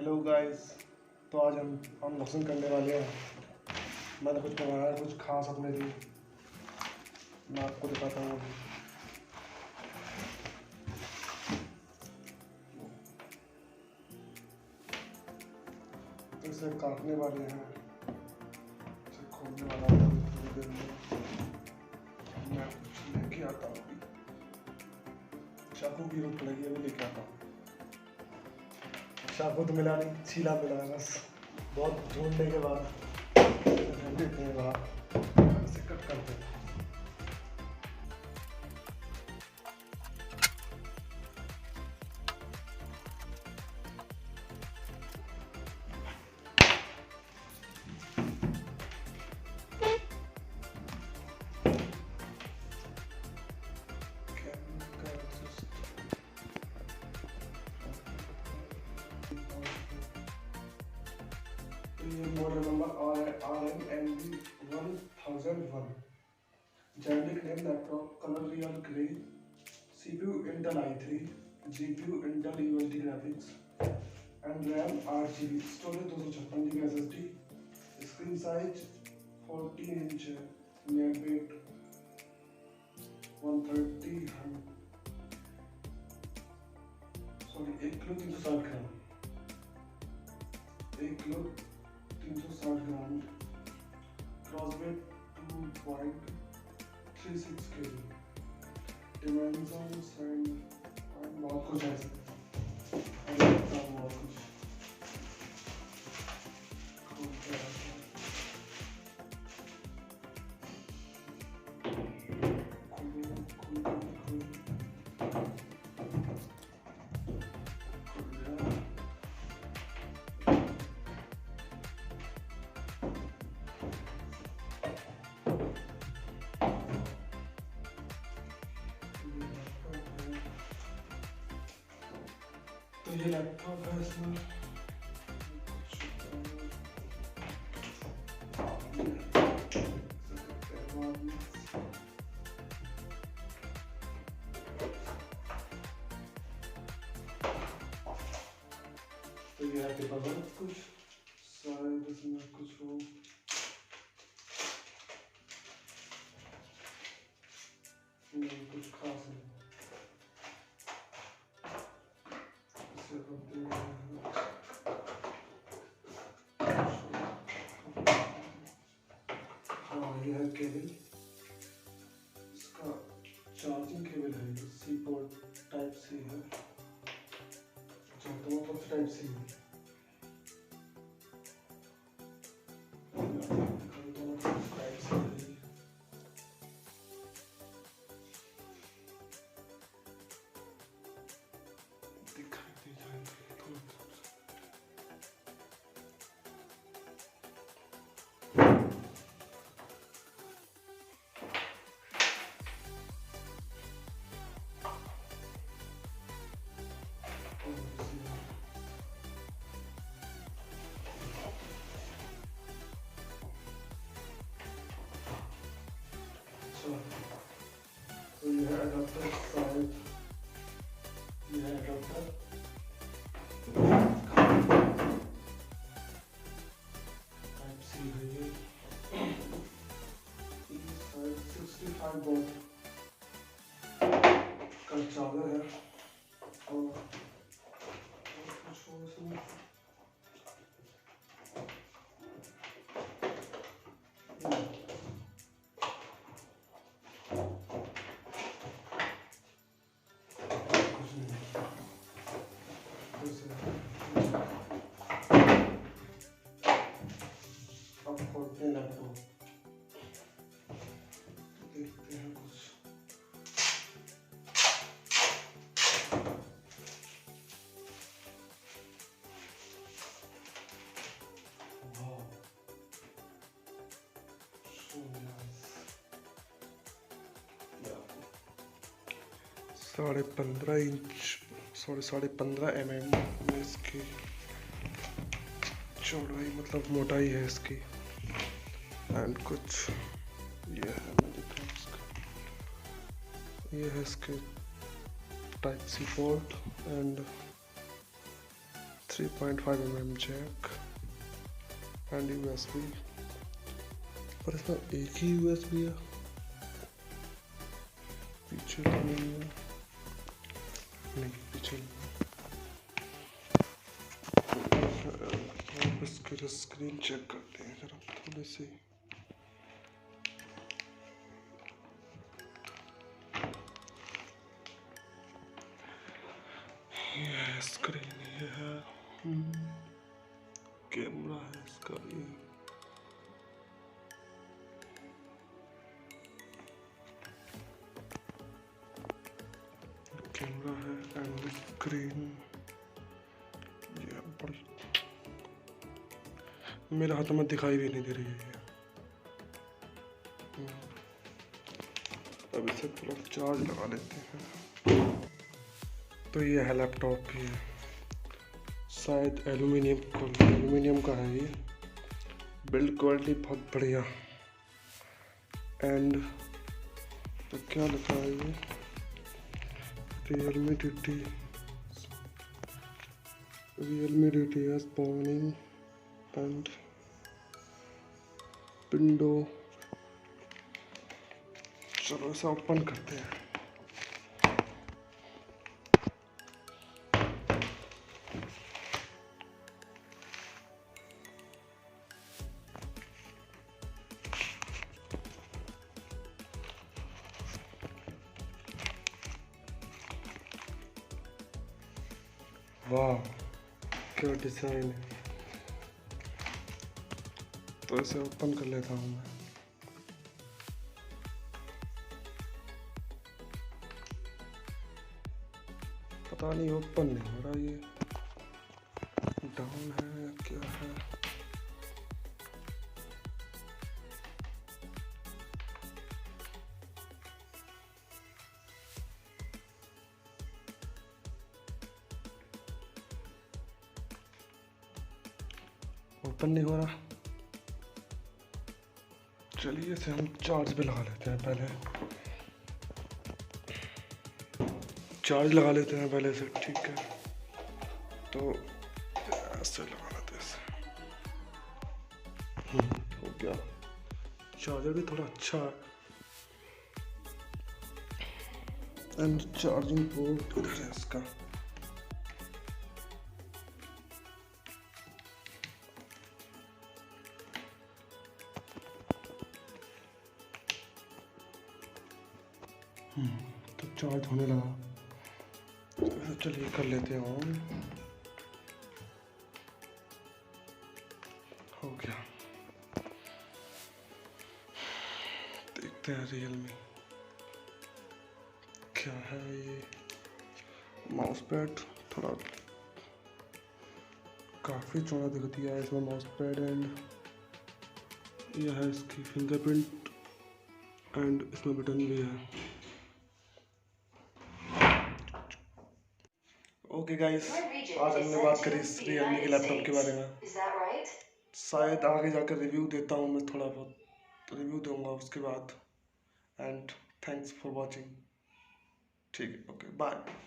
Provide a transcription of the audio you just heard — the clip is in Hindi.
Hello guys. तो आज हम अनबॉक्सिंग करने वाले हैं। मैंने कुछ मंगाया है, कुछ खास अपने लिए। मैं आपको दिखाता हूँ अभी। तो इसे काटने वाले हैं, इसे खोलने वाला हूँ थोड़ी देर में। मैं कुछ लेके आता हूँ अभी। चाकू की जरूरत पड़ेगी, अभी लेके आता हूँ। चाकू तो मिला नहीं, छीला मिला है बस। बहुत ढूंढने के बाद इसे कट करते हैं। ये model number RM1001, generic name laptop, color real grey, CPU Intel i3, GPU Intel UHD graphics and RAM 8GB, storage 256GB SSD, screen size 14 inch है, net weight 130 sorry 1 kilo 360 gram, 1 kilo 360 gram, gross weight 2.36 kg, dimensions and बहुत कुछ है। बहुत कुछ खोलते हैं। तो ये लैपटॉप है, इसमें तो ये है पेपर कुछ शायद इसमें कुछ हो। नहीं, कुछ खास नहीं। हाँ, ये है केबल, इसका चार्जिंग केबल है, ये सी पोर्ट टाइप सी है। अच्छा, तो मतलब टाइप सी है। तो ये है एडाप्टर शायद, ये है एडाप्टर टाइप सी है। ये शायद 65 वोल्ट का चार्जर है और कुछ हो इसमें। अब खोलते हैं लैपटॉप, देखते हैं कुछ। वाह, so nice। 15.5 inch, sorry 15.5 mm में इसकी चौड़ाई, मतलब मोटाई है इसकी। एंड कुछ ये है, मैं दिखाऊं इसका, ये है इसके type C port and 3 3.5 mm jack and USB। पर इसमें एक ही USB है, पीछे तो नहीं है। नहीं, पीछे नहीं है। अब इसकी स्क्रीन चेक करते हैं जरा थोड़ी सी। ये स्क्रीन ये है, कैमरा है इसका ये, कैमरा है एंड स्क्रीन ये बड़ी मेरे हाथ में दिखाई भी नहीं दे रही है ये। अब इसे थोड़ा चार्ज लगा लेते हैं। तो ये है लैपटॉप, ये शायद एल्यूमिनियम का है ये। बिल्ड क्वालिटी बहुत बढ़िया। एंड तो क्या लिखा है ये, Realme DTS spawning and window. चलो इसे ओपन करते हैं। वाह क्या डिज़ाइन है। तो इसे ओपन कर लेता हूँ मैं। पता नहीं ओपन नहीं हो रहा, ये डाउन है क्या है। ओपन नहीं हो रहा। चलिए इसे हम चार्ज पे लगा लेते हैं पहले। चार्ज लगा लेते हैं पहले से, ठीक है। तो ऐसे लगा लेते हैं इसे। हो गया। चार्जर भी थोड़ा अच्छा है। एंड चार्जिंग पोर्ट इधर है इसका। तो चार्ज होने लगा। तो चलिए कर लेते हैं ऑन। हो गया। देखते हैं Realme क्या है ये। माउस पैड थोड़ा काफ़ी चौड़ा दिख दिया है इसमें माउस पैड। एंड यह है इसकी फिंगरप्रिंट एंड इसमें बटन भी है। ओके गाइस, आज हमने बात करी इस Realme के लैपटॉप के बारे में। शायद आगे जाकर रिव्यू देता हूँ मैं, थोड़ा बहुत रिव्यू दूंगा उसके बाद। And thanks for watching. ठीक है, ओके बाय।